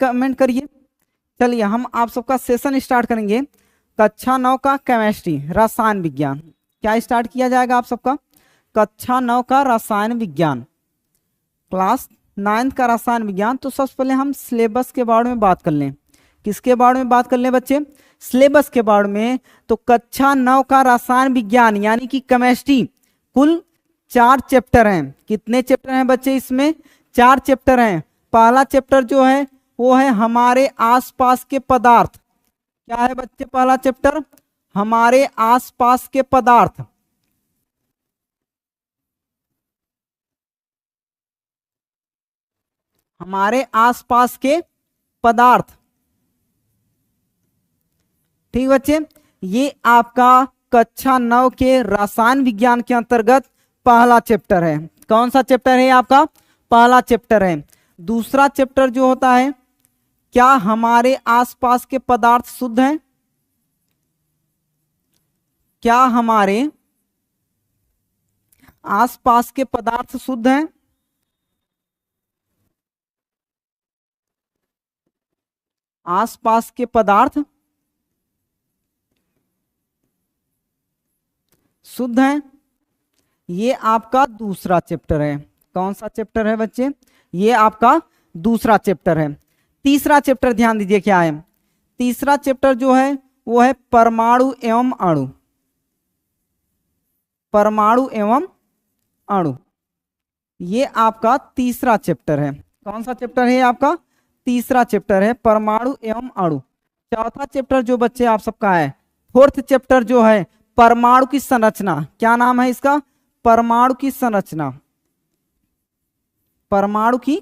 Comment करिए। चलिए हम आप सबका सेशन स्टार्ट करेंगे। कक्षा 9 का केमिस्ट्री रसायन विज्ञान, क्या स्टार्ट किया जाएगा आप सबका? कक्षा 9 का रसायन विज्ञान, क्लास 9 का रसायन विज्ञान। तो सबसे पहले हम सिलेबस के बारे में बात कर लें। किसके बारे में बात कर लें बच्चे? सिलेबस के बारे में। तो कक्षा 9 का रसायन विज्ञान यानी कि केमिस्ट्री, कुल 4 चैप्टर हैं। कितने चैप्टर हैं बच्चे इसमें? 4 चैप्टर हैं। पहला चैप्टर जो है वो है हमारे आसपास के पदार्थ। क्या है बच्चे पहला चैप्टर? हमारे आसपास के पदार्थ। हमारे आसपास के पदार्थ, ठीक बच्चे। ये आपका कक्षा 9 के रसायन विज्ञान के अंतर्गत पहला चैप्टर है। कौन सा चैप्टर है आपका? पहला चैप्टर है। दूसरा चैप्टर जो होता है, क्या हमारे आसपास के पदार्थ शुद्ध हैं? क्या हमारे आसपास के पदार्थ शुद्ध हैं? आसपास के पदार्थ शुद्ध हैं। ये आपका दूसरा चैप्टर है। कौन सा चैप्टर है बच्चे? ये आपका दूसरा चैप्टर है। तीसरा चैप्टर ध्यान दीजिए क्या है। तीसरा चैप्टर जो है वो है परमाणु एवं अणु। परमाणु एवं अणु, ये आपका तीसरा चैप्टर है। कौन सा चैप्टर है आपका? तीसरा चैप्टर है परमाणु एवं अणु। चौथा चैप्टर जो बच्चे आप सबका है, फोर्थ चैप्टर जो है परमाणु की संरचना। क्या नाम है इसका? परमाणु की संरचना। परमाणु की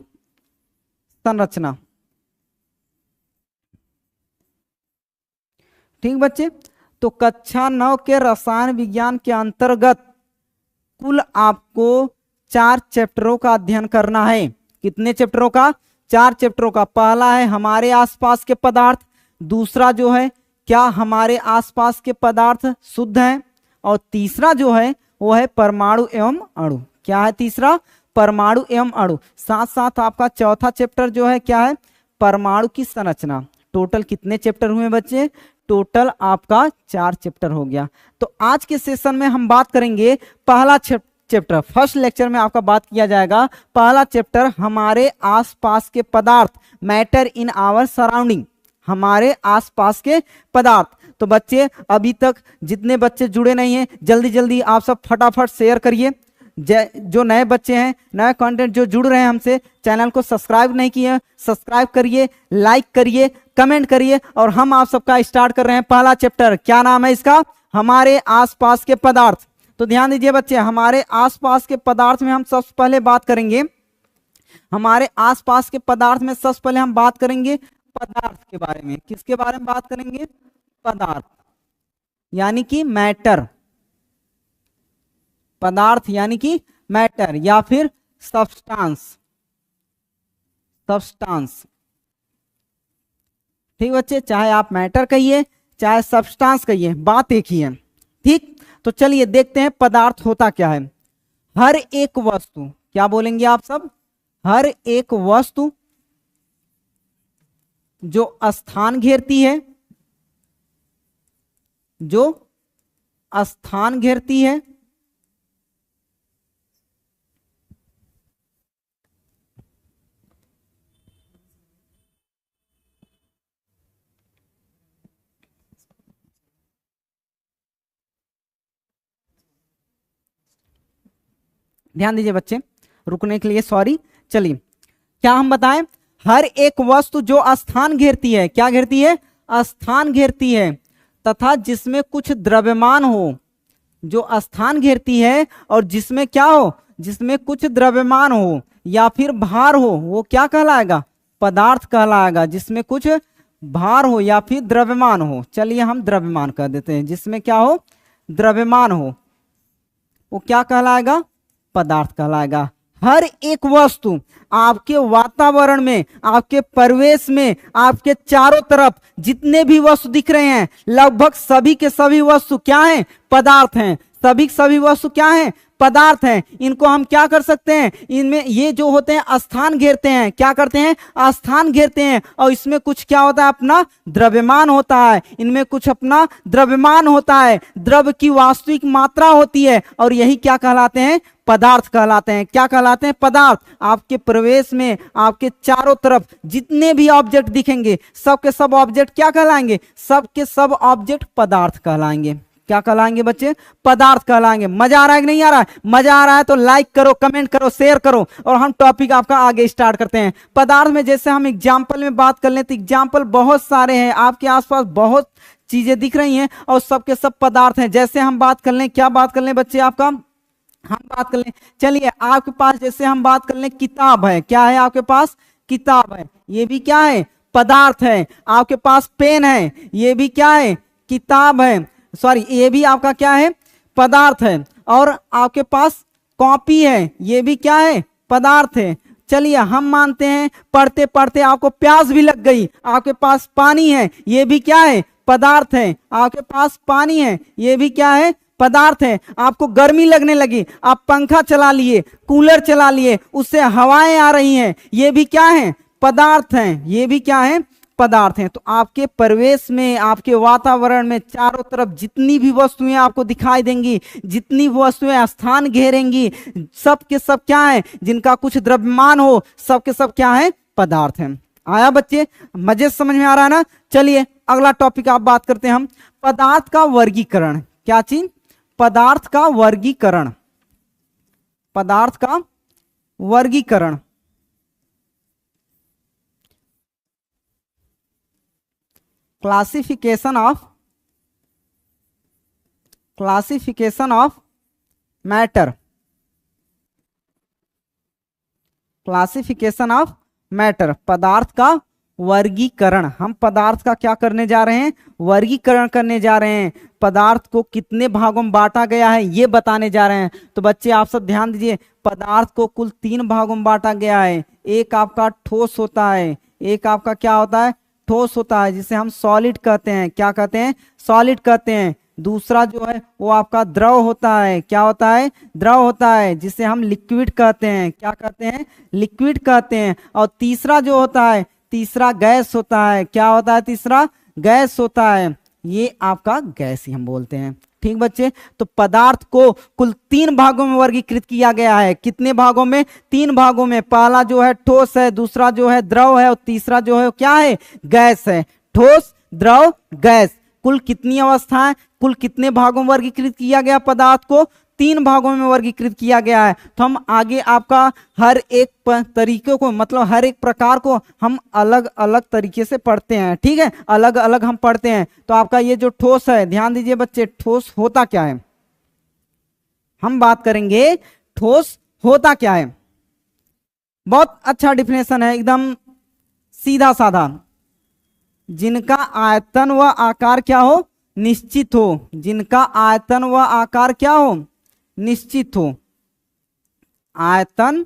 संरचना, ठीक बच्चे। तो कक्षा 9 के रसायन विज्ञान के अंतर्गत कुल आपको 4 चैप्टरों का अध्ययन करना है। कितने चैप्टरों का? 4 चैप्टरों का। पहला है हमारे आसपास के पदार्थ, दूसरा जो है क्या हमारे आसपास के पदार्थ शुद्ध हैं, और तीसरा जो है वो है परमाणु एवं अणु। क्या है तीसरा? परमाणु एवं अणु। साथ साथ आपका चौथा चैप्टर जो है क्या है? परमाणु की संरचना। टोटल कितने चैप्टर हुए बच्चे? टोटल आपका 4 चैप्टर हो गया। तो आज के सेशन में हम बात करेंगे पहला चैप्टर। फर्स्ट लेक्चर में आपका बात किया जाएगा पहला चैप्टर हमारे आसपास के पदार्थ, मैटर इन आवर सराउंडिंग। हमारे आसपास के पदार्थ। तो बच्चे अभी तक जितने बच्चे जुड़े नहीं हैं, जल्दी जल्दी आप सब फटाफट शेयर करिए। जो नए बच्चे हैं, नए कंटेंट जो जुड़ रहे हैं हमसे, चैनल को सब्सक्राइब नहीं किए, सब्सक्राइब करिए, लाइक करिए, कमेंट करिए। और हम आप सबका स्टार्ट कर रहे हैं पहला चैप्टर। क्या नाम है इसका? हमारे आसपास के पदार्थ। तो ध्यान दीजिए बच्चे, हमारे आसपास के पदार्थ में हम सबसे पहले बात करेंगे, हमारे आसपास के पदार्थ में सबसे पहले हम बात करेंगे पदार्थ के बारे में। किसके बारे में बात करेंगे? पदार्थ यानी कि मैटर। पदार्थ यानी कि मैटर या फिर सब्सटेंस। सब्सटेंस, ठीक बच्चे। चाहे आप मैटर कहिए चाहे सब्सटेंस कहिए, बात एक ही है, ठीक। तो चलिए देखते हैं पदार्थ होता क्या है। हर एक वस्तु, क्या बोलेंगे आप सब? हर एक वस्तु जो स्थान घेरती है, जो स्थान घेरती है, ध्यान दीजिए बच्चे, रुकने के लिए सॉरी। चलिए क्या हम बताएं? हर एक वस्तु जो स्थान घेरती है, क्या घेरती है? स्थान घेरती है, तथा जिसमें कुछ द्रव्यमान हो। जो स्थान घेरती है और जिसमें क्या हो? जिसमें कुछ द्रव्यमान हो या फिर भार हो, वो क्या कहलाएगा? पदार्थ कहलाएगा। जिसमें कुछ भार हो या फिर द्रव्यमान हो, चलिए हम द्रव्यमान कह देते हैं। जिसमें क्या हो? द्रव्यमान हो, वो क्या कहलाएगा? पदार्थ कहलाएगा। हर एक वस्तु आपके वातावरण में, आपके परिवेश में, आपके चारों तरफ जितने भी वस्तु दिख रहे हैं, लगभग सभी के सभी वस्तु क्या हैं? पदार्थ हैं। सभी वस्तु क्या हैं? पदार्थ हैं, इनको हम क्या कर सकते हैं, इनमें ये जो होते हैं स्थान घेरते हैं, क्या करते हैं, स्थान घेरते हैं, और इसमें कुछ क्या होता है, अपना द्रव्यमान होता है, इनमें कुछ अपना द्रव्यमान होता है, द्रव्य की वास्तविक मात्रा होती है, और यही क्या कहलाते हैं, पदार्थ कहलाते हैं। क्या कहलाते हैं, पदार्थ। आपके प्रवेश में आपके चारों तरफ जितने भी ऑब्जेक्ट दिखेंगे, सब के सब ऑब्जेक्ट क्या कहलाएंगे, सब के सब ऑब्जेक्ट पदार्थ कहलाएंगे। क्या कहलाएंगे बच्चे, पदार्थ कहलाएंगे। मजा आ रहा है कि नहीं आ रहा है, मजा आ रहा है तो लाइक करो, कमेंट करो, शेयर करो, और हम टॉपिक आपका आगे स्टार्ट करते हैं। पदार्थ में जैसे हम एग्जाम्पल में बात कर लें तो एग्जाम्पल बहुत सारे हैं, आपके आसपास बहुत चीजें दिख रही हैं और सबके सब पदार्थ हैं। जैसे हम बात कर लें, क्या बात कर लें बच्चे, आपका हम बात कर लें, चलिए आपके पास जैसे हम बात कर लें, किताब है, क्या है आपके पास, किताब है, ये भी क्या है, पदार्थ है। आपके पास पेन है, ये भी क्या है, किताब है, सॉरी ये भी आपका क्या है, पदार्थ है। और आपके पास कॉपी है, ये भी क्या है, पदार्थ है। चलिए हम मानते हैं पढ़ते पढ़ते आपको प्यास भी लग गई, आपके पास पानी है, ये भी क्या है, पदार्थ है। आपके पास पानी है, ये भी क्या है, पदार्थ है। आपको गर्मी लगने लगी, आप पंखा चला लिए, कूलर चला लिए, उससे हवाएं आ रही हैं, ये भी क्या है, पदार्थ हैं, ये भी क्या है, पदार्थ हैं। तो आपके परिवेश में, आपके वातावरण में चारों तरफ जितनी भी वस्तुएं आपको दिखाई देंगी, जितनी वस्तुएं स्थान घेरेंगी, सब के सब क्या है, जिनका कुछ द्रव्यमान हो, सब के सब क्या है, पदार्थ हैं। आया बच्चे, मजे समझ में आ रहा है ना। चलिए अगला टॉपिक आप बात करते हैं हम, पदार्थ का वर्गीकरण। क्या चीज, पदार्थ का वर्गीकरण, पदार्थ का वर्गीकरण। Classification of matter, classification of matter, पदार्थ का वर्गीकरण। हम पदार्थ का क्या करने जा रहे हैं, वर्गीकरण करने जा रहे हैं। पदार्थ को कितने भागों में बांटा गया है ये बताने जा रहे हैं। तो बच्चे आप सब ध्यान दीजिए, पदार्थ को कुल 3 भागों में बांटा गया है। एक आपका ठोस होता है, एक आपका क्या होता है, ठोस होता है, जिसे हम सॉलिड कहते हैं। क्या कहते हैं, सॉलिड कहते हैं। दूसरा जो है वो आपका द्रव होता है। क्या होता है, द्रव होता है, जिसे हम लिक्विड कहते हैं। क्या कहते हैं, लिक्विड कहते हैं। और तीसरा जो होता है, तीसरा गैस होता है। क्या होता है, तीसरा गैस होता है। ये आपका गैस ही हम बोलते हैं। ठीक बच्चे, तो पदार्थ को कुल 3 भागों में वर्गीकृत किया गया है। कितने भागों में, 3 भागों में। पहला जो है ठोस है, दूसरा जो है द्रव है, और तीसरा जो है क्या है, गैस है। ठोस, द्रव, गैस, कुल कितनी अवस्थाएं, कुल कितने भागों में वर्गीकृत किया गया पदार्थ को, 3 भागों में वर्गीकृत किया गया है। तो हम आगे आपका हर एक तरीके को, मतलब हर एक प्रकार को हम अलग अलग तरीके से पढ़ते हैं। ठीक है, अलग अलग हम पढ़ते हैं। तो आपका ये जो ठोस है, ध्यान दीजिए बच्चे, ठोस होता क्या है, हम बात करेंगे ठोस होता क्या है। बहुत अच्छा डिफिनेशन है, एकदम सीधा साधा। जिनका आयतन व आकार क्या हो, निश्चित हो। जिनका आयतन व आकार क्या हो, निश्चित हो। आयतन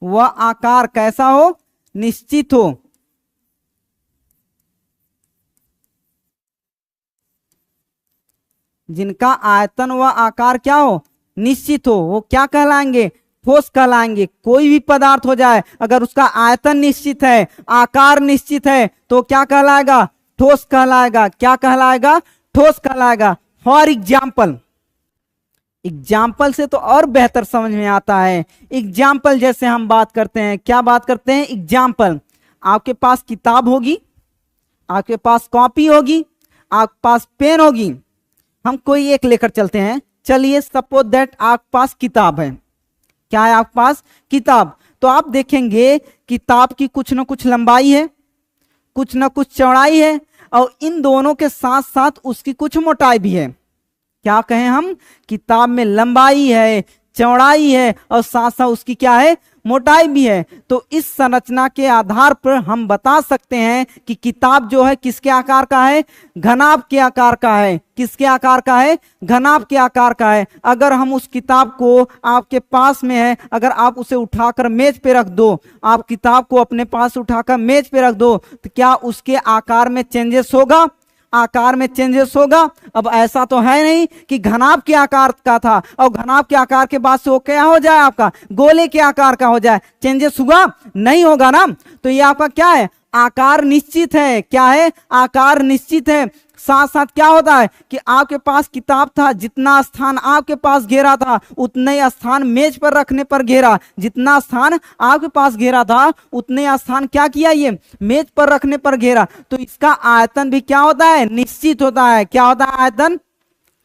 व आकार कैसा हो, निश्चित हो। जिनका आयतन व आकार क्या हो, निश्चित हो, वो क्या कहलाएंगे, ठोस कहलाएंगे। कोई भी पदार्थ हो जाए, अगर उसका आयतन निश्चित है, आकार निश्चित है, तो क्या कहलाएगा, ठोस कहलाएगा। क्या कहलाएगा, ठोस कहलाएगा। फॉर एग्जाम्पल, एग्जाम्पल से तो और बेहतर समझ में आता है। एग्जाम्पल जैसे हम बात करते हैं, क्या बात करते हैं, एग्जाम्पल। आपके पास किताब होगी, आपके पास कॉपी होगी, आपके पास पेन होगी। हम कोई एक लेकर चलते हैं। चलिए सपोज दैट आपके पास किताब है। क्या है आपके पास, किताब। तो आप देखेंगे किताब की कुछ ना कुछ लंबाई है, कुछ ना कुछ चौड़ाई है, और इन दोनों के साथ साथ उसकी कुछ मोटाई भी है। क्या कहें हम, किताब में लंबाई है, चौड़ाई है, और साथ साथ उसकी क्या है, मोटाई भी है। तो इस संरचना के आधार पर हम बता सकते हैं कि किताब जो है किसके आकार का है, घनाभ के आकार का है। किसके आकार का है, घनाभ के आकार का है। अगर हम उस किताब को, आपके पास में है, अगर आप उसे उठाकर मेज पे रख दो, आप किताब को अपने पास उठाकर मेज पे रख दो, तो क्या उसके आकार में चेंजेस होगा, आकार में चेंजेस होगा। अब ऐसा तो है नहीं कि घनाभ के आकार का था और घनाभ के आकार के बाद से वो क्या हो जाए, आपका गोले के आकार का हो जाए, चेंजेस हुआ नहीं होगा ना। तो ये आपका क्या है, आकार निश्चित है। क्या है, आकार निश्चित है। साथ साथ क्या होता है कि आपके पास किताब था, जितना स्थान आपके पास घेरा था उतने स्थान मेज पर रखने पर घेरा, जितना स्थान आपके पास घेरा था उतने स्थान क्या किया, ये मेज पर रखने पर घेरा। तो इसका आयतन भी क्या होता है, निश्चित होता है। क्या होता है, आयतन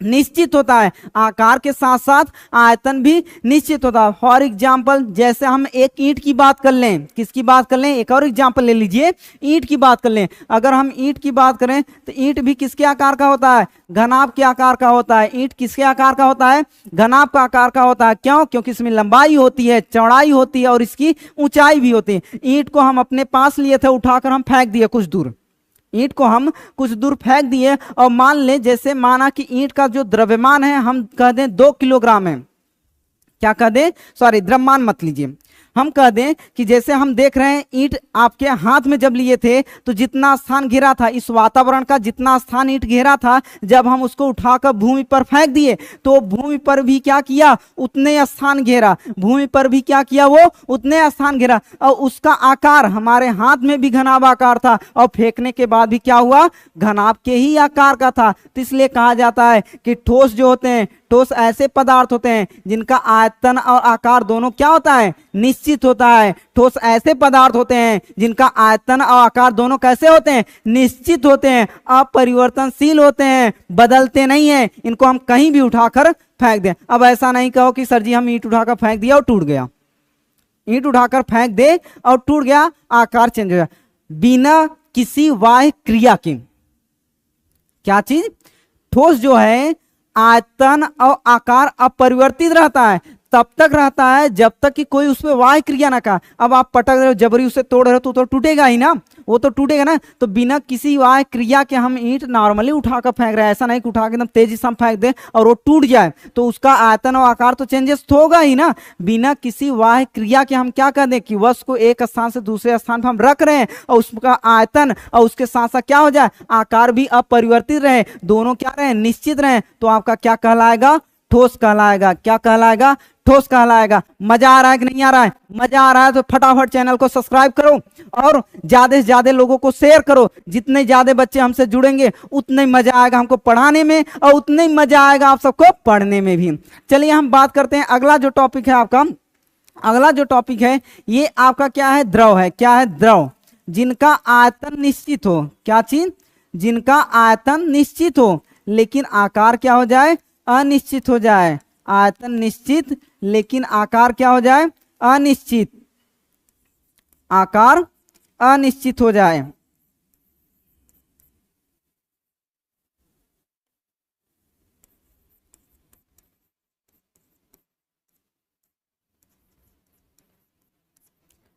निश्चित होता है। आकार के साथ साथ आयतन भी निश्चित होता है। फॉर एग्जाम्पल, जैसे हम एक ईंट की बात कर लें, किसकी बात कर लें, एक और एग्जाम्पल ले लीजिए, ईंट की बात कर लें। अगर हम ईंट की बात करें तो ईंट भी किसके आकार का होता है, घनाभ के आकार का होता है। ईंट किसके आकार का होता है, घनाभ का आकार का होता है। क्यों, क्योंकि इसमें लंबाई होती है, चौड़ाई होती है और इसकी ऊंचाई भी होती है। ईंट को हम अपने पास लिए थे, उठाकर हम फेंक दिए कुछ दूर, ईंट को हम कुछ दूर फेंक दिए और मान लें, जैसे माना कि ईंट का जो द्रव्यमान है हम कह दें 2 किलोग्राम है। क्या कह दें, सॉरी द्रव्यमान मत लीजिए, हम कह दें कि जैसे हम देख रहे हैं ईंट आपके हाथ में जब लिए थे तो जितना स्थान घेरा था, इस वातावरण का जितना स्थान ईंट घेरा था, जब हम उसको उठाकर भूमि पर फेंक दिए तो भूमि पर भी क्या किया, उतने स्थान घेरा। भूमि पर भी क्या किया, वो उतने स्थान घेरा और उसका आकार हमारे हाथ में भी घनाभ आकार था और फेंकने के बाद भी क्या हुआ, घनाभ के ही आकार का था। तो इसलिए कहा जाता है कि ठोस जो होते हैं, ठोस ऐसे पदार्थ होते हैं जिनका आयतन और आकार दोनों क्या होता है, निश्चित होता है। ठोस ऐसे पदार्थ होते हैं जिनका आयतन और आकार दोनों कैसे होते हैं, निश्चित होते हैं, अपरिवर्तनशील होते हैं, बदलते नहीं हैं। इनको हम कहीं भी उठाकर फेंक दें। अब ऐसा नहीं कहो कि सर जी हम ईंट उठाकर फेंक दिया और टूट गया, ईंट उठाकर फेंक दे और टूट गया, आकार चेंज हो गया बिना किसी बाह्य क्रिया के। क्या चीज, ठोस जो है आयतन और आकार अपरिवर्तित रहता है, तब तक रहता है जब तक कि कोई उसमें बाह्य क्रिया ना का। अब आप पटक रहे हो, जबरी उसे तोड़ रहे हो तो टूटेगा ही ना, वो तो टूटेगा ना। तो बिना किसी बाह्य क्रिया के हम ईंट नॉर्मली उठाकर फेंक रहे हैं, ऐसा नहीं कि उठा के एकदम तेजी से हम फेंक दे और वो टूट जाए, तो उसका आयतन और आकार तो चेंजेस तो होगा ही ना। बिना किसी बाह्य क्रिया के हम क्या कर दें कि वस्तु को एक स्थान से दूसरे स्थान पर हम रख रहे हैं और उसका आयतन और उसके साथ साथ क्या हो जाए, आकार भी अपरिवर्तित रहे, दोनों क्या रहे, निश्चित रहे, तो आपका क्या कहलाएगा, ठोस कहलाएगा। क्या कहलाएगा, ठोस कहलाएगा। मजा आ रहा है कि नहीं आ रहा है, मजा आ रहा है तो फटाफट चैनल को सब्सक्राइब करो और ज्यादा से ज्यादा लोगों को शेयर करो। जितने ज्यादा बच्चे हमसे जुड़ेंगे उतने ही मजा आएगा हमको पढ़ाने में और उतने ही मजा आएगा आप सबको पढ़ने में भी। चलिए हम बात करते हैं, अगला जो टॉपिक है आपका, अगला जो टॉपिक है ये आपका क्या है, द्रव है। क्या है, द्रव जिनका आयतन निश्चित हो। क्या चीज, जिनका आयतन निश्चित हो लेकिन आकार क्या हो जाए, अनिश्चित हो जाए। आयतन निश्चित लेकिन आकार क्या हो जाए, अनिश्चित, आकार अनिश्चित हो जाए।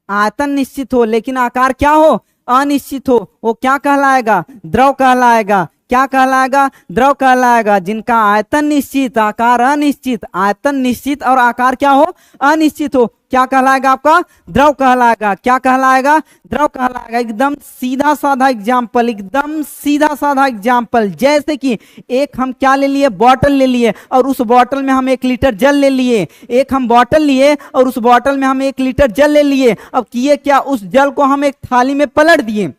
आयतन निश्चित हो लेकिन आकार क्या हो, अनिश्चित हो, वो क्या कहलाएगा, द्रव कहलाएगा। क्या कहलाएगा, द्रव कहलाएगा। जिनका आयतन निश्चित, आकार अनिश्चित, आयतन निश्चित और आकार क्या हो, अनिश्चित हो, क्या कहलाएगा, आपका द्रव कहलाएगा। क्या कहलाएगा, द्रव कहलाएगा। एकदम सीधा साधा एग्जाम्पल, एकदम सीधा साधा एग्जाम्पल, जैसे कि एक हम क्या ले लिए, बॉटल ले लिए और उस बॉटल में हम 1 लीटर जल ले लिए। एक हम बॉटल लिए और उस बॉटल में हम 1 लीटर जल ले लिए। अब किए क्या, उस जल को हम एक थाली में पलट दिए।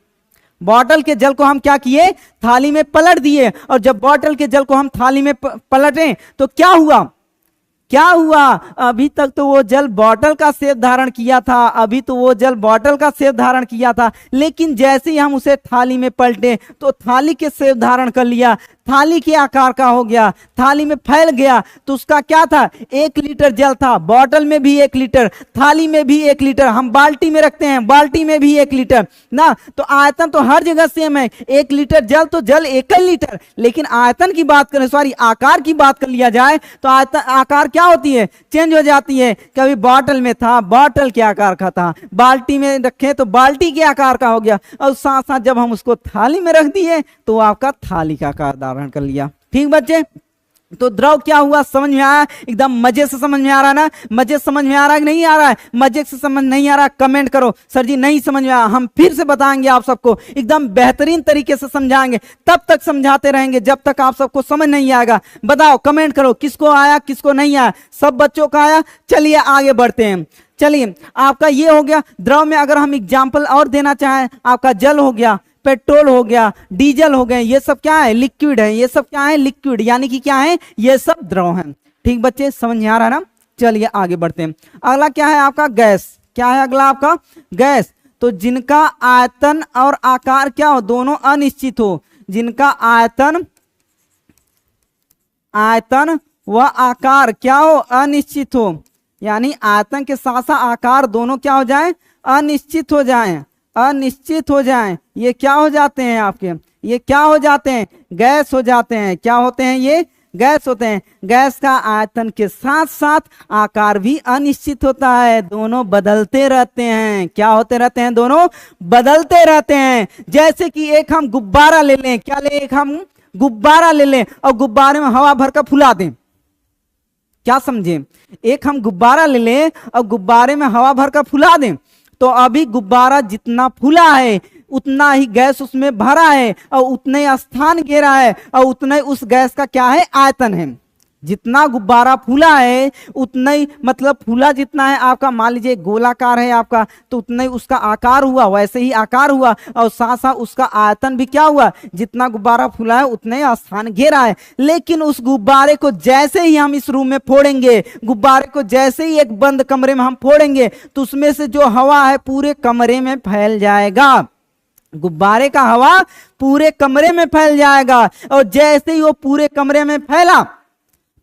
बॉटल के जल को हम क्या किए, थाली में पलट दिए। और जब बॉटल के जल को हम थाली में पलटे तो क्या हुआ, क्या हुआ, अभी तक तो वो जल बॉटल का शेप धारण किया था, अभी तो वो जल बॉटल का शेप धारण किया था, लेकिन जैसे ही हम उसे थाली में पलटे तो थाली के शेप धारण कर लिया, थाली के आकार का हो गया, थाली में फैल गया। तो उसका क्या था, 1 लीटर जल था, बॉटल में भी 1 लीटर, थाली में भी 1 लीटर, हम बाल्टी में रखते हैं, बाल्टी में भी 1 लीटर ना। तो आयतन तो हर जगह सेम है, 1 लीटर जल तो जल 1 लीटर, लेकिन आयतन की बात करें, सॉरी आकार की बात कर लिया जाए तो आयतन, आकार क्या होती है, चेंज हो जाती है। कभी बॉटल में था, बॉटल के आकार का था, बाल्टी में रखे तो बाल्टी के आकार का हो गया, और साथ साथ जब हम उसको थाली में रख दिए तो आपका थाली का आकार धारण कर लिया। ठीक बच्चे, तो द्रव क्या हुआ, समझ में आया? एकदम मजे से समझ में आ रहा है ना? मजे समझ में आ रहा है कि नहीं आ रहा है? मजे से समझ नहीं आ रहा कमेंट करो, सर जी नहीं समझ में आया। हम फिर से बताएंगे आप सबको, एकदम बेहतरीन तरीके से समझाएंगे, तब तक समझाते रहेंगे जब तक आप सबको समझ नहीं आएगा। बताओ, कमेंट करो, किसको आया किसको नहीं आया? सब बच्चों का आया। चलिए आगे बढ़ते हैं। चलिए, आपका ये हो गया द्रव में। अगर हम एग्जाम्पल और देना चाहें, आपका जल हो गया, पेट्रोल हो गया, डीजल हो गए, ये सब क्या है? लिक्विड है। ये सब क्या है? लिक्विड, यानी कि क्या है? ये सब द्रव है। ठीक बच्चे, समझ में आ रहा है ना? चलिए आगे बढ़ते हैं। अगला क्या है आपका? गैस। क्या है अगला आपका? गैस। तो जिनका आयतन और आकार क्या हो? दोनों अनिश्चित हो। जिनका आयतन व आकार क्या हो? अनिश्चित हो। यानी आयतन के साथ साथ आकार दोनों क्या हो जाए? अनिश्चित हो जाएं। अनिश्चित हो जाएं। ये क्या हो जाते हैं आपके? ये क्या हो जाते हैं? गैस हो जाते हैं। क्या होते हैं ये? गैस होते हैं। गैस का आयतन के साथ साथ आकार भी अनिश्चित होता है। दोनों बदलते रहते हैं। क्या होते रहते हैं? दोनों बदलते रहते हैं। जैसे कि एक हम गुब्बारा ले लें। क्या ले? एक हम गुब्बारा ले लें और गुब्बारे में हवा भरकर फुला दें। क्या समझे? एक हम गुब्बारा ले लें और गुब्बारे में हवा भरकर फुला दें, तो अभी गुब्बारा जितना फूला है उतना ही गैस उसमें भरा है और उतने ही स्थान घेरा है और उतना ही उस गैस का क्या है? आयतन है। जितना गुब्बारा फूला है उतना ही, मतलब फूला जितना है आपका, मान लीजिए गोलाकार है आपका, तो उतना ही उसका आकार हुआ, वैसे ही आकार हुआ और साथ साथ उसका आयतन भी क्या हुआ? जितना गुब्बारा फूला है उतने ही स्थान घेरा है। लेकिन उस गुब्बारे को जैसे ही हम इस रूम में फोड़ेंगे, गुब्बारे को जैसे ही एक बंद कमरे में हम फोड़ेंगे, तो उसमें से जो हवा है पूरे कमरे में फैल जाएगा। गुब्बारे का हवा पूरे कमरे में फैल जाएगा और जैसे ही वो पूरे कमरे में फैला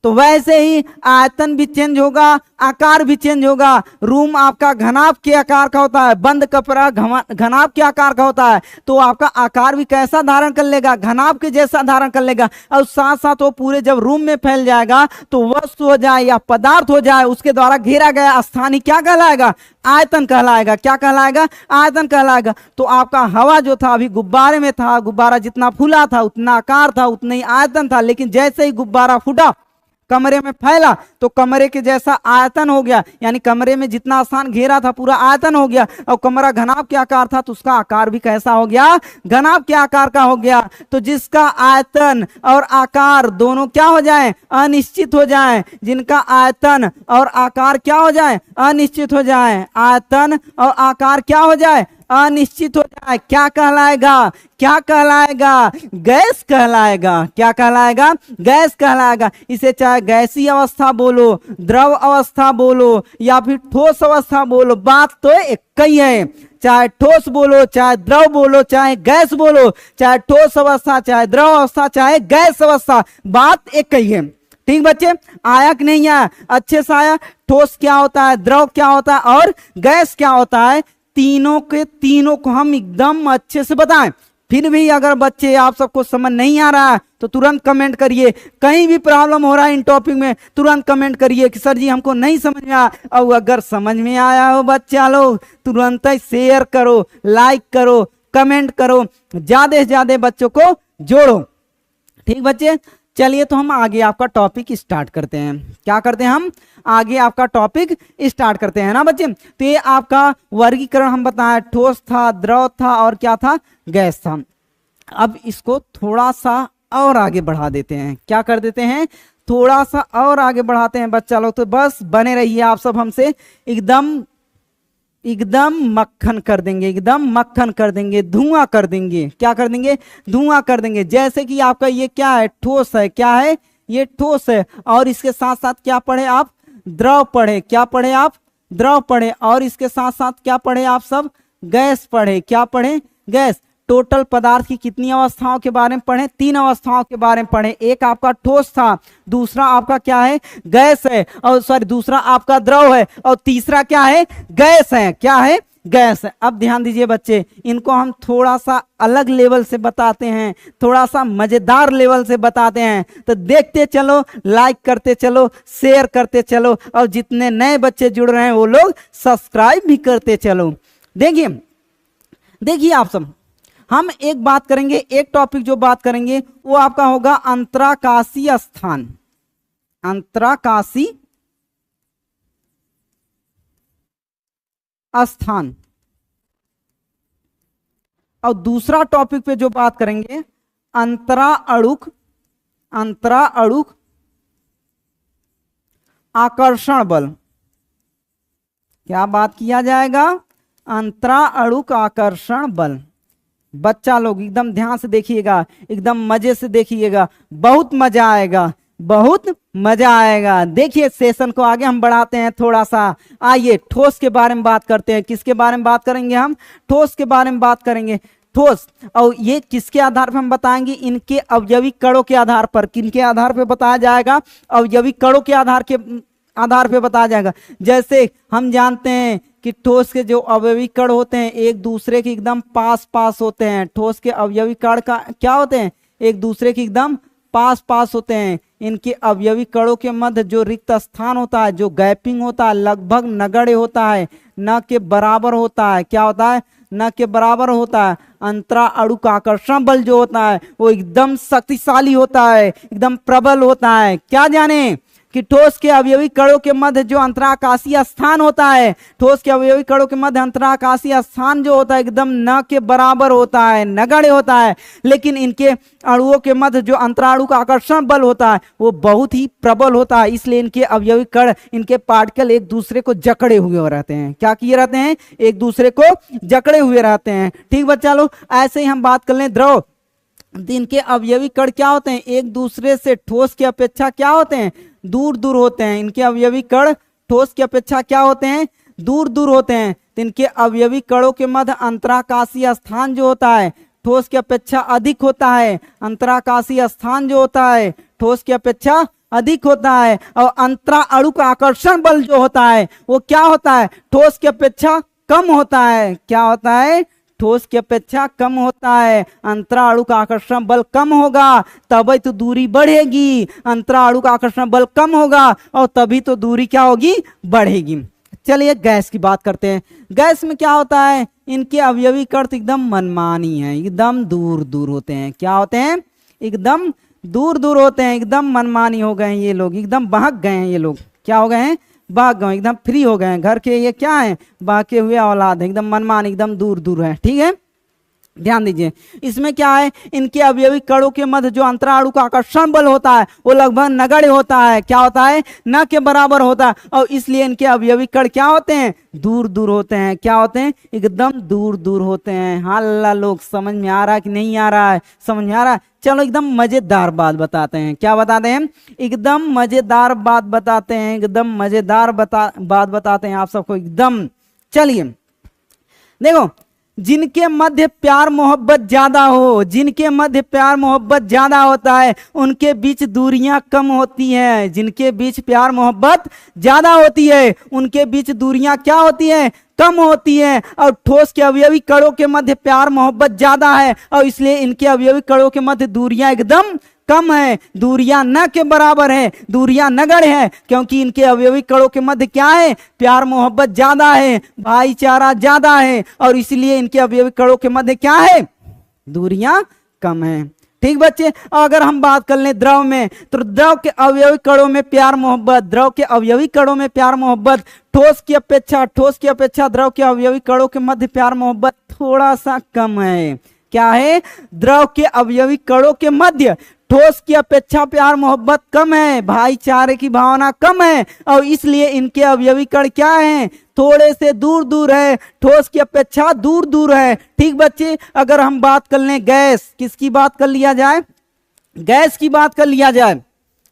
तो वैसे ही आयतन भी चेंज होगा, आकार भी चेंज होगा। रूम आपका घनाभ के आकार का होता है, बंद कमरा घनाभ के आकार का होता है, तो आपका आकार भी कैसा धारण कर लेगा? घनाभ के जैसा धारण कर लेगा। और साथ साथ वो पूरे जब रूम में फैल जाएगा तो वस्तु हो जाए या पदार्थ हो जाए, उसके द्वारा घेरा गया स्थान ही क्या कहलाएगा? आयतन कहलाएगा। क्या कहलाएगा? आयतन कहलाएगा। तो आपका हवा जो था अभी गुब्बारे में था, गुब्बारा जितना फूला था उतना आकार था, उतना ही आयतन था। लेकिन जैसे ही गुब्बारा फूटा, कमरे में फैला, तो कमरे के जैसा आयतन हो गया। यानी कमरे में जितना स्थान घेरा था पूरा आयतन हो गया। और कमरा घनाभ के आकार था तो उसका आकार भी कैसा हो गया? घनाभ के आकार का हो गया। तो जिसका आयतन और आकार दोनों क्या हो जाए? अनिश्चित हो जाए। जिनका आयतन और आकार क्या हो जाए? अनिश्चित हो जाए। आयतन और आकार क्या हो जाए? अनिश्चित हो जाए। क्या कहलाएगा? क्या कहलाएगा? गैस कहलाएगा। क्या कहलाएगा? गैस कहलाएगा। इसे चाहे गैसीय अवस्था बोलो, द्रव अवस्था बोलो या फिर ठोस अवस्था बोलो, बात तो एक ही है। चाहे ठोस बोलो, चाहे द्रव बोलो, चाहे गैस बोलो, चाहे ठोस अवस्था, चाहे द्रव अवस्था, चाहे गैस अवस्था, बात एक ही है। ठीक बच्चे, आया कि नहीं आया? अच्छे से आया? ठोस क्या होता है, द्रव क्या होता है और गैस क्या होता है, तीनों के तीनों को हम एकदम अच्छे से बताएं। फिर भी अगर बच्चे आप सबको समझ नहीं आ रहा है तो तुरंत कमेंट करिए। कहीं भी प्रॉब्लम हो रहा है इन टॉपिक में, तुरंत कमेंट करिए कि सर जी हमको नहीं समझ में आया। और अगर समझ में आया हो बच्चा लोग, तुरंत ही शेयर करो, लाइक करो, कमेंट करो, ज्यादा से ज्यादा बच्चों को जोड़ो। ठीक बच्चे, चलिए तो हम आगे आपका टॉपिक स्टार्ट करते हैं। क्या करते हैं हम? आगे आपका टॉपिक स्टार्ट करते हैं ना बच्चे। तो ये आपका वर्गीकरण हम बताएं, ठोस था, द्रव था और क्या था? गैस था। अब इसको थोड़ा सा और आगे बढ़ा देते हैं। क्या कर देते हैं? थोड़ा सा और आगे बढ़ाते हैं बच्चा लोग। तो बस बने रहिए आप सब हमसे, एकदम मक्खन कर देंगे, एकदम मक्खन कर देंगे, धुआं कर देंगे। क्या कर देंगे? धुआं कर देंगे। जैसे कि आपका ये क्या है? ठोस है। क्या है? ये ठोस है। और इसके साथ साथ क्या पढ़े आप? द्रव पढ़े। क्या पढ़े आप? द्रव पढ़े। और इसके साथ साथ क्या पढ़े आप सब? गैस पढ़े। क्या पढ़े? गैस। टोटल पदार्थ की कितनी अवस्थाओं के बारे में पढ़े? 3 अवस्थाओं के बारे में पढ़े। एक आपका ठोस था, दूसरा आपका क्या है? गैस है, और सॉरी दूसरा आपका द्रव है, और तीसरा क्या है? गैस है। क्या है? गैस है। अब ध्यान दीजिए बच्चे, इनको हम थोड़ा सा अलग लेवल से बताते हैं, थोड़ा सा मजेदार लेवल से बताते हैं। तो देखते चलो, लाइक करते चलो, शेयर करते चलो, और जितने नए बच्चे जुड़ रहे हैं वो लोग सब्सक्राइब भी करते चलो। देखिए आप सब, हम एक बात करेंगे, एक टॉपिक जो बात करेंगे वो आपका होगा अंतराकाशीय स्थान। अंतराकाशी स्थान। और दूसरा टॉपिक पे जो बात करेंगे अंतराअणुक आकर्षण बल। क्या बात किया जाएगा? अंतराअणुक आकर्षण बल। बच्चा लोग एकदम ध्यान से देखिएगा, एकदम मजे से देखिएगा, बहुत मजा आएगा, बहुत मजा आएगा। देखिए सेशन को आगे हम बढ़ाते हैं थोड़ा सा। आइए ठोस के बारे में बात करते हैं। किसके बारे में बात करेंगे हम? ठोस के बारे में बात करेंगे। ठोस, और ये किसके आधार पर हम बताएंगे? इनके अवयवी कणों के आधार पर। किनके आधार पर बताया जाएगा? अवयवी कणों के आधार पे बताया जाएगा। जैसे हम जानते हैं कि ठोस के जो अवयवी कण होते हैं एक दूसरे के एकदम पास पास होते हैं। ठोस के अवयवी कण का क्या होते हैं? एक दूसरे के एकदम पास पास होते हैं। इनके अवयवी कणों के मध्य जो रिक्त स्थान होता है, जो गैपिंग होता है, लगभग नगण्य होता है, न के बराबर होता है। क्या होता है? न के बराबर होता है। अंतराअणुक आकर्षण बल जो होता है वो एकदम शक्तिशाली होता है, एकदम प्रबल होता है। क्या जाने कि ठोस के अवयवी कणों के मध्य जो अंतराकाशीय स्थान होता है, ठोस के अवयवी कणों के मध्य अंतराकाशीय स्थान जो होता है एकदम न के बराबर होता है, नगण्य होता है। लेकिन इनके अणुओं के मध्य जो अंतराअणुक आकर्षण बल होता है वो बहुत ही प्रबल होता है। इसलिए इनके अवयवी कण, इनके पार्टिकल एक दूसरे को जकड़े हुए रहते हैं। क्या किए रहते हैं? एक दूसरे को जकड़े हुए रहते हैं। ठीक बच्चा लोग, ऐसे ही हम बात कर लें द्रव। इनके अवयवी कण क्या होते हैं? एक दूसरे से ठोस की अपेक्षा क्या होते हैं? दूर दूर होते हैं। इनके अवयवी कण ठोस की अपेक्षा क्या होते हैं? दूर दूर होते हैं। तो इनके अवयवी कणों के मध्य अंतराकाशीय स्थान जो होता है ठोस की अपेक्षा अधिक होता है। अंतराकाशीय स्थान जो होता है ठोस की अपेक्षा अधिक होता है। और अंतराअणुक आकर्षण बल जो होता है वो क्या होता है? ठोस की अपेक्षा कम होता है। क्या होता है? ठोस की अपेक्षा कम होता है। अंतराअणुक आकर्षण बल कम होगा तभी तो दूरी बढ़ेगी। अंतराअणुक आकर्षण बल कम होगा और तभी तो दूरी क्या होगी? बढ़ेगी। चलिए गैस की बात करते हैं। गैस में क्या होता है? इनके अवयवी कण एकदम मनमानी है, एकदम दूर दूर होते हैं। क्या होते हैं? एकदम दूर दूर होते हैं, एकदम मनमानी हो गए हैं ये लोग, एकदम बहक गए हैं ये लोग। क्या हो गए हैं? भाग गए, एकदम फ्री हो गए हैं। घर के ये क्या है? बाके हुए औलाद है, एकदम मनमान, एकदम दूर दूर है। ठीक है, ध्यान दीजिए। इसमें क्या है? इनके अवयवी कणों के मध्य जो अंतराअणुक आकर्षण बल होता है वो लगभग नगण्य होता है। क्या होता है? न के बराबर होता है। और इसलिए इनके अवयवी कण क्या होते हैं? दूर दूर होते हैं। क्या होते हैं? एकदम दूर दूर होते हैं। हाँ लोग, समझ में आ रहा है कि नहीं आ रहा है? समझ में आ रहा है? चलो एकदम मजेदार बात बताते हैं। क्या बताते हैं? एकदम मजेदार बात बताते हैं। एकदम मजेदार बात बताते हैं आप सबको एकदम। चलिए देखो, जिनके मध्य प्यार मोहब्बत ज्यादा हो, जिनके मध्य प्यार मोहब्बत ज्यादा होता है उनके बीच दूरियां कम होती हैं। जिनके बीच प्यार मोहब्बत ज्यादा होती है उनके बीच दूरियां क्या होती हैं? कम होती है। और ठोस के अवयवी कणों के मध्य प्यार मोहब्बत ज्यादा है और इसलिए इनके अवयवी कणों के मध्य दूरियां एकदम कम है। दूरियां न के बराबर है, दूरियां नगण्य है, क्योंकि इनके अवयवी कणों के मध्य क्या है? प्यार मोहब्बत ज्यादा है, भाईचारा ज्यादा है और इसलिए इनके अवयवी कणों के मध्य क्या है? दूरियां कम है। ठीक बच्चे, अगर हम बात कर लें द्रव में, तो द्रव के अवयवी कणों में प्यार मोहब्बत, द्रव के अवयवी कणों में प्यार मोहब्बत ठोस की अपेक्षा द्रव के अवयवी कणों के मध्य प्यार मोहब्बत थोड़ा सा कम है। क्या है? द्रव के अवयवी कणों के मध्य ठोस की अपेक्षा प्यार मोहब्बत कम है, भाईचारे की भावना कम है और इसलिए इनके अवयवी कण क्या हैं? थोड़े से दूर दूर है, ठोस की अपेक्षा दूर दूर है। ठीक बच्चे, अगर हम बात कर लें गैस, किसकी बात कर लिया जाए? गैस की बात कर लिया जाए।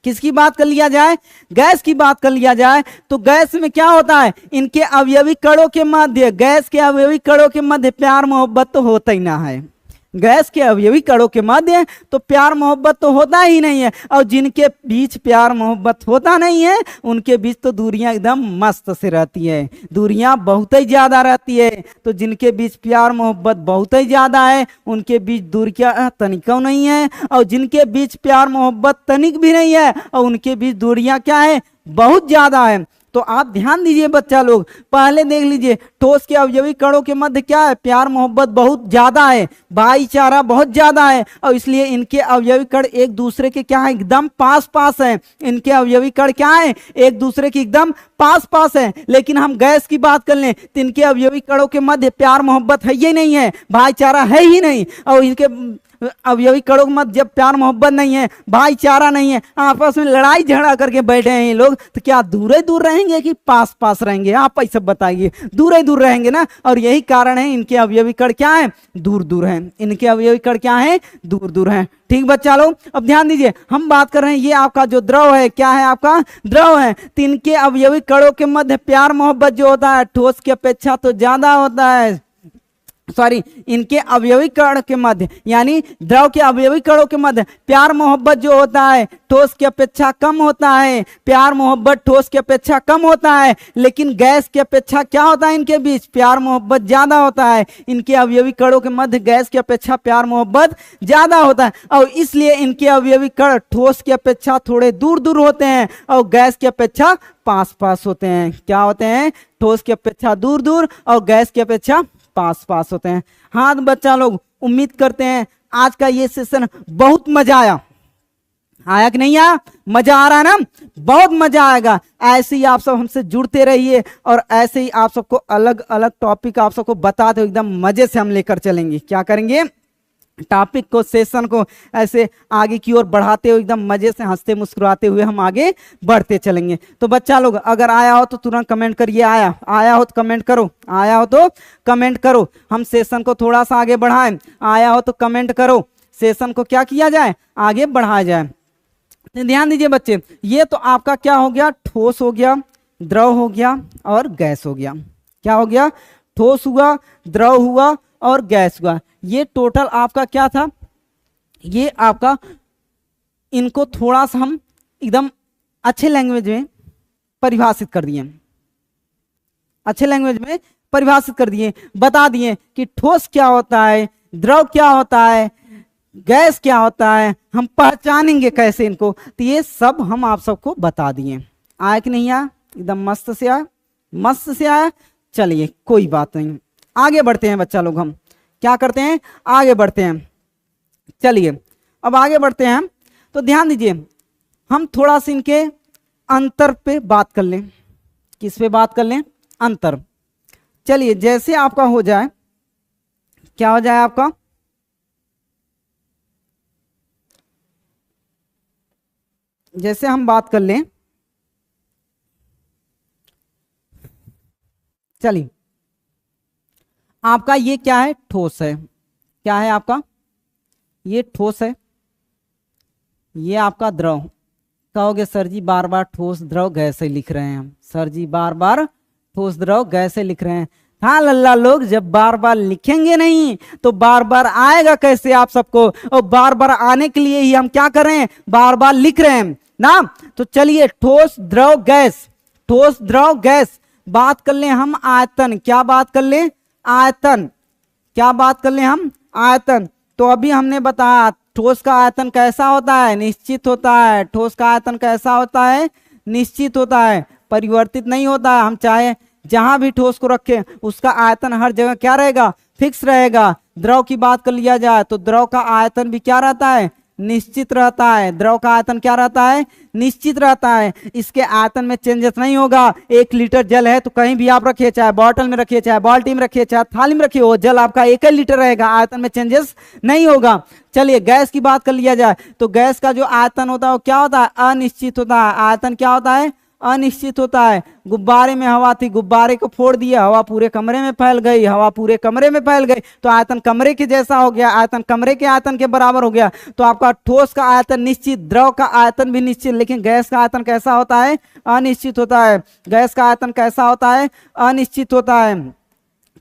किसकी बात कर लिया जाए? गैस की बात कर लिया जाए। तो गैस में क्या होता है? इनके अवयवी कणों के मध्य, गैस के अवयवी कणों के मध्य प्यार मोहब्बत तो होता ही ना है। गैस के अवयवी कणों के मध्य तो प्यार मोहब्बत तो होता ही नहीं है और जिनके बीच प्यार मोहब्बत होता नहीं है उनके बीच तो दूरियां एकदम मस्त से रहती है, दूरियां बहुत ही ज्यादा रहती है। तो जिनके बीच प्यार मोहब्बत बहुत ही ज्यादा है उनके बीच दूरियां तनिकों नहीं है और जिनके बीच प्यार मोहब्बत तनिक भी नहीं है और उनके बीच दूरियां क्या है? बहुत ज्यादा है। तो आप ध्यान दीजिए बच्चा लोग, पहले देख लीजिए ठोस के अवयवी कणों के मध्य क्या है, प्यार मोहब्बत बहुत ज्यादा है, भाईचारा बहुत ज्यादा है, और इसलिए इनके अवयवी कण एक दूसरे के क्या है, एकदम पास पास है। इनके अवयवी कण क्या है, एक दूसरे के एकदम पास पास है। लेकिन हम गैस की बात कर लें तो इनके अवयवी कणों के मध्य प्यार मोहब्बत है ही नहीं है, भाईचारा है ही नहीं, और इनके अवयवी कणों के मध्य जब प्यार मोहब्बत नहीं है, भाईचारा नहीं है, आपस में लड़ाई झगड़ा करके बैठे हैं ये लोग, तो क्या दूर ही दूर रहेंगे कि पास पास रहेंगे? आप ऐसा बताइए, दूर ही दूर रहेंगे ना। और यही कारण है इनके अवयवी कण क्या है, दूर दूर हैं। इनके अवयवी कण क्या है, दूर दूर हैं। ठीक बच्चा लोग, अब ध्यान दीजिए, हम बात कर रहे हैं ये आपका जो द्रव है, क्या है आपका द्रव है, तो इनके अवयवी कणों के मध्य प्यार मोहब्बत जो होता है ठोस की अपेक्षा तो ज्यादा होता है। सॉरी, इनके अवयवी कण के मध्य यानी द्रव के अवयवी कणों के मध्य प्यार मोहब्बत जो होता है ठोस की अपेक्षा कम होता है। प्यार मोहब्बत ठोस की अपेक्षा कम होता है, लेकिन गैस की अपेक्षा क्या होता है, इनके बीच प्यार मोहब्बत ज्यादा होता है। इनके अवयवी कणों के मध्य गैस की अपेक्षा प्यार मोहब्बत ज्यादा होता है, और इसलिए इनके अवयवी कण ठोस की अपेक्षा थोड़े दूर दूर होते हैं और गैस की अपेक्षा पास पास होते हैं। क्या होते हैं, ठोस की अपेक्षा दूर दूर और गैस की अपेक्षा पास पास होते हैं। हाँ तो बच्चा लोग, उम्मीद करते हैं आज का ये सेशन बहुत मजा आया, आया कि नहीं आया? मजा आ रहा है ना? बहुत मजा आएगा। ऐसे ही आप सब हमसे जुड़ते रहिए और ऐसे ही आप सबको अलग अलग टॉपिक आप सबको बताते हुए एकदम मजे से हम लेकर चलेंगे। क्या करेंगे, टॉपिक को, सेशन को ऐसे आगे की ओर बढ़ाते हुए एकदम मजे से हंसते मुस्कुराते हुए हम आगे बढ़ते चलेंगे। तो बच्चा लोग अगर आया हो तो तुरंत कमेंट करिए, आया, आया हो तो कमेंट करो, आया हो तो कमेंट करो। हम सेशन को थोड़ा सा आगे बढ़ाएं, आया हो तो कमेंट करो, सेशन को क्या किया जाए, आगे बढ़ाया जाए। तो ध्यान दीजिए बच्चे, ये तो आपका क्या हो गया, ठोस हो गया, द्रव हो गया और गैस हो गया। क्या हो गया, ठोस हुआ, द्रव हुआ और गैस हुआ। ये टोटल आपका क्या था, ये आपका, इनको थोड़ा सा हम एकदम अच्छे लैंग्वेज में परिभाषित कर दिए, अच्छे लैंग्वेज में परिभाषित कर दिए, बता दिए कि ठोस क्या होता है, द्रव क्या होता है, गैस क्या होता है, हम पहचानेंगे कैसे इनको, तो ये सब हम आप सबको बता दिए। आया कि नहीं आया? एकदम मस्त से आया, मस्त से आया। चलिए कोई बात नहीं, आगे बढ़ते हैं बच्चा लोग। हम क्या करते हैं, आगे बढ़ते हैं। चलिए अब आगे बढ़ते हैं। तो ध्यान दीजिए, हम थोड़ा सा इनके अंतर पे बात कर लें। किस पे बात कर लें, अंतर। चलिए जैसे आपका हो जाए, क्या हो जाए आपका, जैसे हम बात कर लें, चलिए आपका ये क्या है, ठोस है। क्या है आपका, ये ठोस है, ये आपका द्रव। कहोगे सर जी बार बार ठोस द्रव गैस लिख रहे हैं हम, सर जी बार बार ठोस द्रव गैस लिख रहे हैं। हाँ लल्ला लोग, जब बार बार लिखेंगे नहीं तो बार बार आएगा कैसे आप सबको, और बार बार आने के लिए ही हम क्या कर रहे हैं, बार बार लिख रहे हैं ना। तो चलिए ठोस द्रव गैस, ठोस द्रव गैस। बात कर ले हम आयतन, क्या बात कर ले, आयतन। क्या बात कर ले हम, आयतन। तो अभी हमने बताया ठोस का आयतन कैसा होता है, निश्चित होता है। ठोस का आयतन कैसा होता है, निश्चित होता है, परिवर्तित नहीं होता है। हम चाहे जहां भी ठोस को रखें उसका आयतन हर जगह क्या रहेगा, फिक्स रहेगा। द्रव की बात कर लिया जाए तो द्रव का आयतन भी क्या रहता है, निश्चित रहता है। द्रव का आयतन क्या रहता है, निश्चित रहता है। इसके आयतन में चेंजेस नहीं होगा। 1 लीटर जल है तो कहीं भी आप रखिए, चाहे बॉटल में रखिए, चाहे बाल्टी में रखिए, चाहे थाली में रखिए, वो जल आपका 1 ही लीटर रहेगा, आयतन में चेंजेस नहीं होगा। चलिए गैस की बात कर लिया जाए तो गैस का जो आयतन होता है वो क्या होता है, अनिश्चित होता है। आयतन क्या होता है, अनिश्चित होता है। गुब्बारे में हवा थी, गुब्बारे को फोड़ दिया, हवा पूरे कमरे में फैल गई, हवा पूरे कमरे में फैल गई, तो आयतन कमरे के जैसा हो गया, आयतन कमरे के आयतन के बराबर हो गया। तो आपका ठोस का आयतन निश्चित, द्रव का आयतन भी निश्चित, लेकिन गैस का आयतन कैसा होता है, अनिश्चित होता है। गैस का आयतन कैसा होता है, अनिश्चित होता है।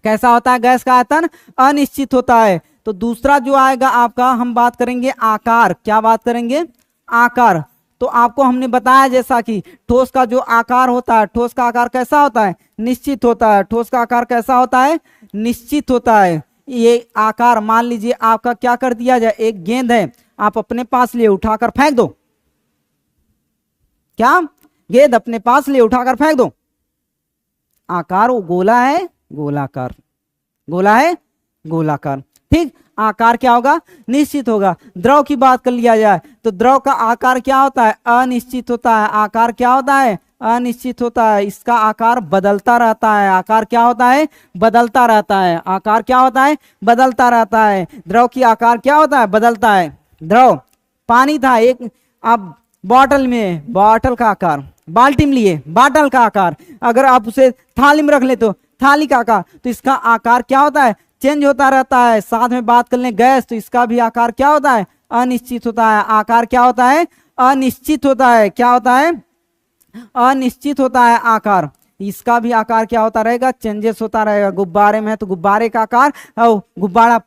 कैसा होता है गैस का आयतन, अनिश्चित होता है। तो दूसरा जो आएगा आपका, हम बात करेंगे आकार। क्या बात करेंगे, आकार। तो आपको हमने बताया जैसा कि ठोस का जो आकार होता है, ठोस का आकार कैसा होता है, निश्चित होता है। ठोस का आकार कैसा होता है, निश्चित होता है। ये आकार मान लीजिए आपका क्या कर दिया जाए, एक गेंद है, आप अपने पास लिए उठाकर फेंक दो। क्या, गेंद अपने पास लिए उठाकर फेंक दो, आकार वो गोला है, गोलाकार, गोला है, गोलाकार। ठीक, आकार क्या होगा, निश्चित होगा। द्रव की बात कर लिया जाए तो द्रव का आकार क्या होता है, अनिश्चित होता है। आकार क्या होता है, अनिश्चित होता है। इसका आकार बदलता रहता है, आकार क्या होता है, बदलता रहता है। आकार क्या होता है, बदलता रहता है। द्रव की आकार क्या होता है, बदलता है। द्रव पानी था एक, अब बॉटल में, बॉटल का आकार, बाल्टी में लिए बॉटल का आकार, अगर आप उसे थाली में रख ले तो थाली का आकार, तो इसका आकार क्या होता है, चेंज होता रहता है। साथ में बात कर लें गैस, तो इसका भी आकार क्या होता है, अनिश्चित होता है। आकार क्या होता है, अनिश्चित होता है। क्या होता है, अनिश्चित होता है आकार। इसका भी आकार क्या होता रहेगा, चेंजेस होता रहेगा। गुब्बारे में है तो गुब्बारे का आकार, और गुब्बारा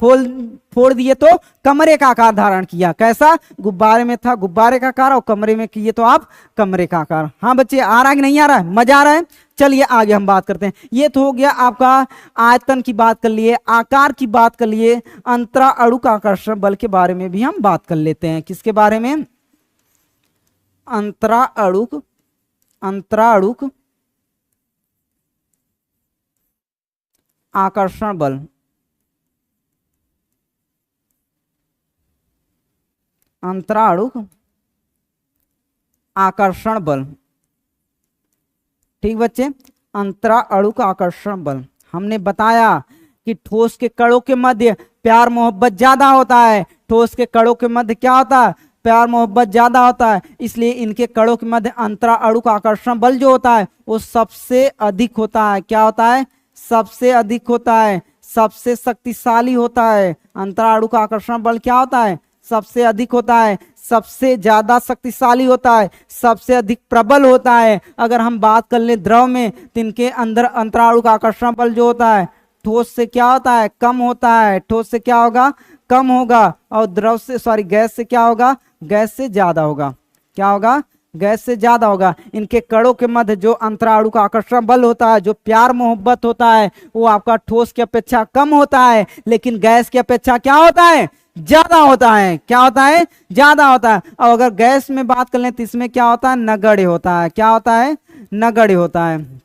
फोड़ दिए तो कमरे का आकार धारण किया। कैसा, गुब्बारे में था गुब्बारे का आकार, और कमरे में किए तो आप कमरे का आकार। हाँ बच्चे, आ रहा है कि नहीं आ रहा है, मजा आ रहा है। चलिए आगे हम बात करते हैं। ये तो हो गया आपका आयतन की बात कर लिए, आकार की बात कर लिए। अंतरा अणुक आकर्षण बल के बारे में भी हम बात कर लेते हैं। किसके बारे में, अंतरा अणुक, अंतरा अणुक आकर्षण बल। अंतरा अणुक आकर्षण बल। ठीक बच्चे, अंतरा अणुक आकर्षण बल। हमने बताया कि ठोस के कणों के मध्य प्यार मोहब्बत ज्यादा होता है। ठोस के कणों के मध्य क्या होता है, प्यार मोहब्बत ज्यादा होता है। इसलिए इनके कणों के मध्य अंतरा अणुक आकर्षण बल जो होता है वो सबसे अधिक होता है। क्या होता है, सबसे अधिक होता है, सबसे शक्तिशाली होता है। अंतरा अणुक आकर्षण बल क्या होता है, सबसे अधिक होता है, सबसे ज्यादा शक्तिशाली होता है, सबसे अधिक प्रबल होता है। अगर हम बात कर ले द्रव में, तो इनके अंदर अंतरा अणुक आकर्षण बल जो होता है ठोस से क्या होता है, कम होता है। ठोस से क्या होगा, कम होगा। और द्रव से गैस से क्या होगा, गैस से ज्यादा होगा। क्या होगा, गैस से ज्यादा होगा। इनके कणों के मध्य जो अंतरा अणुक आकर्षण बल होता है, जो प्यार मोहब्बत होता है, वो आपका ठोस की अपेक्षा कम होता है, लेकिन गैस की अपेक्षा क्या होता है, ज्यादा होता है। क्या होता है, ज्यादा होता है। और अगर गैस में बात कर लें तो इसमें क्या होता है, नगण्य होता है। क्या होता है, नगण्य होता है।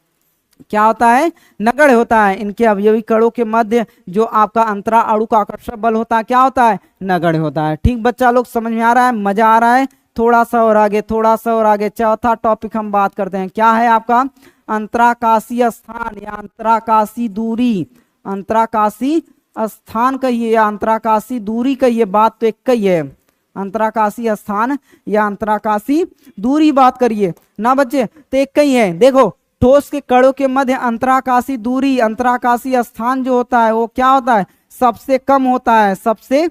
क्या होता है, नगण्य होता है। इनके अवयवी कणों के मध्य जो आपका अंतरा अणुक आकर्षण बल होता है क्या होता है, नगण्य होता है। ठीक बच्चा लोग, समझ में आ रहा है, मजा आ रहा है। थोड़ा सा और आगे, थोड़ा सा और आगे। चौथा टॉपिक हम बात करते हैं, क्या है आपका, अंतराकाशीय स्थान या अंतराकाशीय दूरी। अंतराकाशीय स्थान कहिए या अंतराकाशीय दूरी कहिए, बात तो एक ही है। अंतराकाशीय स्थान या अंतराकाशीय दूरी बात करिए ना बच्चे, तो एक ही है। देखो, ठोस के कणों के मध्य अंतराकाशीय दूरी, अंतराकाशीय स्थान जो होता है वो क्या होता है, सबसे कम होता है। सबसे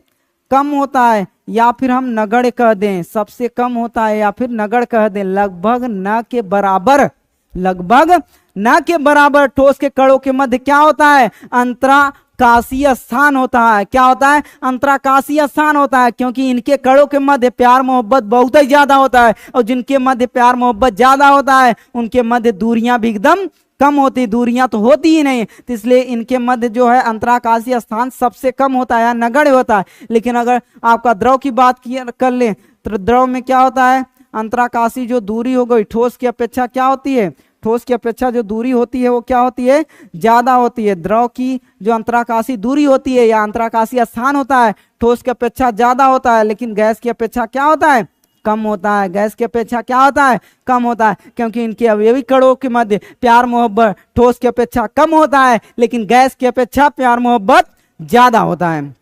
कम होता है, या फिर हम नगण्य कह दें, सबसे कम होता है या फिर नगण्य कह दें। लगभग न के बराबर, लगभग न के बराबर ठोस के कणों के मध्य क्या होता है, अंतराकाशीय स्थान होता है। क्या होता है, अंतराकाशीय स्थान होता है, क्योंकि इनके कणों के मध्य प्यार मोहब्बत बहुत ही ज्यादा होता है। और जिनके मध्य प्यार मोहब्बत ज्यादा होता है उनके मध्य दूरियां भी एकदम कम होती, दूरियां तो होती ही नहीं। तो इसलिए इनके मध्य जो है अंतराकाशीय स्थान सबसे कम होता है या नगण्य होता है। लेकिन अगर आपका द्रव की बात कर ले तो द्रव में क्या होता है, अंतराकाशीय जो दूरी हो गई ठोस की अपेक्षा क्या होती है, ठोस की अपेक्षा जो दूरी होती है वो क्या होती है, ज्यादा होती है। द्रव की जो अंतराकाशीय दूरी होती है या अंतराकाशीय स्थान होता है ठोस की अपेक्षा ज्यादा होता है, लेकिन गैस की अपेक्षा क्या होता है, कम होता है। गैस की अपेक्षा क्या होता है, कम होता है, क्योंकि इनके अवयवी कणों के मध्य प्यार मोहब्बत ठोस की अपेक्षा कम होता है, लेकिन गैस की अपेक्षा प्यार मोहब्बत ज्यादा होता है।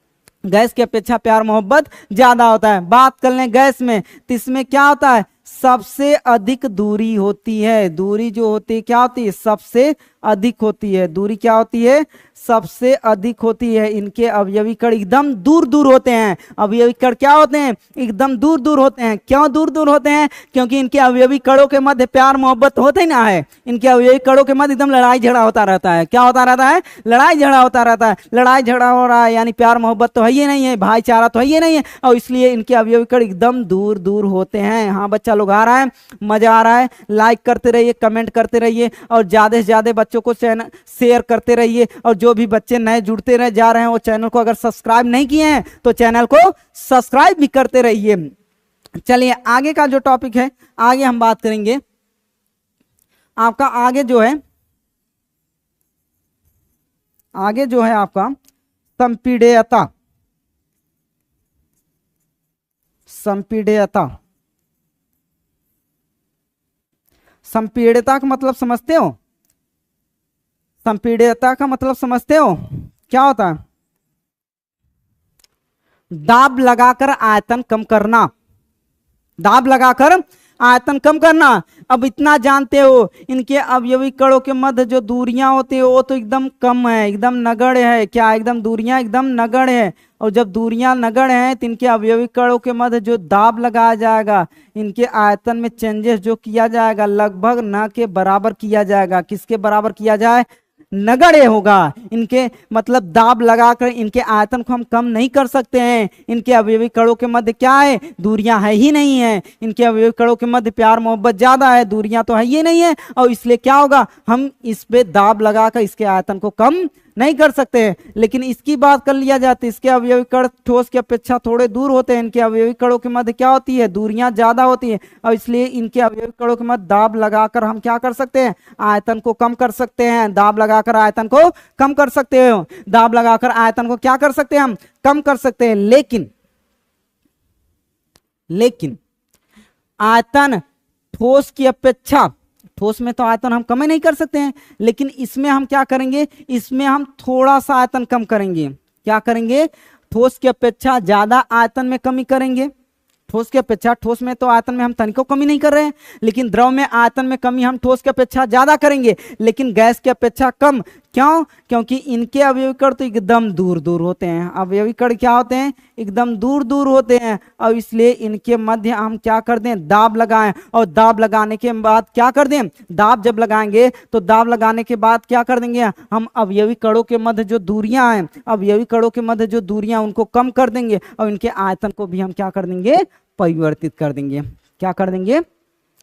गैस की अपेक्षा प्यार मोहब्बत ज्यादा होता है। बात कर लें गैस में, तो इसमें क्या होता है, सबसे अधिक दूरी होती है। दूरी जो होती है क्या होती है, सबसे अधिक होती है। दूरी क्या होती है, सबसे अधिक होती है। इनके अवयवी कण एकदम दूर दूर होते हैं। अवयवी कण क्या होते हैं, एकदम दूर दूर होते हैं। क्यों दूर दूर होते हैं, क्योंकि इनके अवयवी कणों के मध्य प्यार मोहब्बत होते ही ना है। इनके अवयवी कणों के मध्य एकदम लड़ाई झगड़ा होता रहता है। क्या होता रहता है, लड़ाई झगड़ा होता रहता है। लड़ाई झगड़ा हो रहा है यानी प्यार मोहब्बत तो है ही नहीं है, भाईचारा तो है ही नहीं है, और इसलिए इनके अवयवी कण एकदम दूर दूर होते हैं। हाँ बच्चा लोग, आ रहा है, मजा आ रहा है। लाइक करते रहिए, कमेंट करते रहिए, और ज्यादा से ज्यादा बच्चों को चैनल शेयर करते रहिए। और जो भी बच्चे नए जुड़ते रह जा रहे हैं वो चैनल को अगर सब्सक्राइब नहीं किए हैं तो चैनल को सब्सक्राइब भी करते रहिए। चलिए आगे का जो टॉपिक है, आगे हम बात करेंगे आपका, आगे जो है आगे जो है आपका संपीड्यता। संपीड्यता, संपीड्यता का मतलब समझते हो? संपीड्यता का मतलब समझते हो क्या होता है? दाब लगाकर आयतन कम करना, दाब लगाकर आयतन कम करना। अब इतना जानते हो, इनके अवयवी कणों के मध्य जो दूरियां होती है वो तो एकदम कम है, एकदम नगण्य है। क्या? एकदम दूरियां एकदम नगण्य है। और जब दूरियां नगण्य हैं तो इनके अवयवी कणों के मध्य जो दाब लगाया जाएगा, इनके आयतन में चेंजेस जो किया जाएगा लगभग न के बराबर किया जाएगा। किसके बराबर किया जाए? नगण्य होगा। इनके मतलब दाब लगाकर इनके आयतन को हम कम नहीं कर सकते हैं। इनके अवयवी कणों के मध्य क्या है? दूरियां है ही नहीं है। इनके अवयवी कणों के मध्य प्यार मोहब्बत ज्यादा है, दूरियां तो है ही नहीं है। और इसलिए क्या होगा, हम इस पे दाब लगाकर इसके आयतन को कम नहीं कर सकते हैं। लेकिन इसकी बात कर लिया जाती है, इसके अवयवी कण ठोस की अपेक्षा थोड़े दूर होते हैं। इनके अवयवी कणों के मध्य क्या होती है? दूरियां ज्यादा होती है। और इसलिए इनके अवयवी कणों के मध्य दाब लगाकर हम क्या कर सकते हैं? आयतन को कम कर सकते हैं। दाब लगाकर आयतन को कम कर सकते हो, दाब लगाकर आयतन को क्या कर सकते हैं? हम कम कर सकते हैं। लेकिन आयतन ठोस की अपेक्षा, ठोस में तो आयतन हम कम ही नहीं कर सकते हैं, लेकिन इसमें हम क्या करेंगे? इसमें हम थोड़ा सा आयतन कम करेंगे। क्या करेंगे? ठोस की अपेक्षा ज्यादा आयतन में कमी करेंगे। ठोस की अपेक्षा, ठोस में तो आयतन में हम तनिको कमी नहीं कर रहे हैं, लेकिन द्रव में आयतन में कमी हम ठोस की अपेक्षा ज्यादा करेंगे, लेकिन गैस की अपेक्षा कम। क्यों? क्योंकि इनके अवयवी कण तो एकदम दूर दूर होते हैं। अवयवी कण क्या होते हैं? एकदम दूर दूर होते हैं। और इसलिए इनके मध्य हम क्या कर दें? दाब लगाएं। और दाब लगाने के बाद क्या कर दें? दाब जब लगाएंगे तो दाब लगाने के बाद क्या कर देंगे? हम अवयवी कणों के मध्य जो दूरियां हैं, अवयवी कणों के मध्य जो दूरियां उनको कम कर देंगे। और इनके आयतन को भी हम क्या कर देंगे? परिवर्तित कर देंगे। क्या कर देंगे?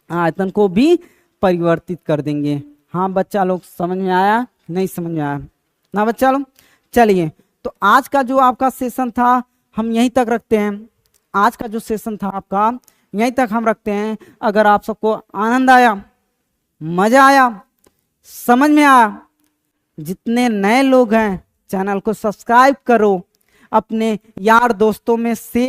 आयतन को भी परिवर्तित कर देंगे। हाँ बच्चा लोग, समझ में आया? नहीं समझ में आया ना बच्चा लोग? चलिए, तो आज का जो आपका सेशन था हम यहीं तक रखते हैं। आज का जो सेशन था आपका यहीं तक हम रखते हैं। अगर आप सबको आनंद आया, मजा आया, समझ में आया, जितने नए लोग हैं चैनल को सब्सक्राइब करो, अपने यार दोस्तों में शेयर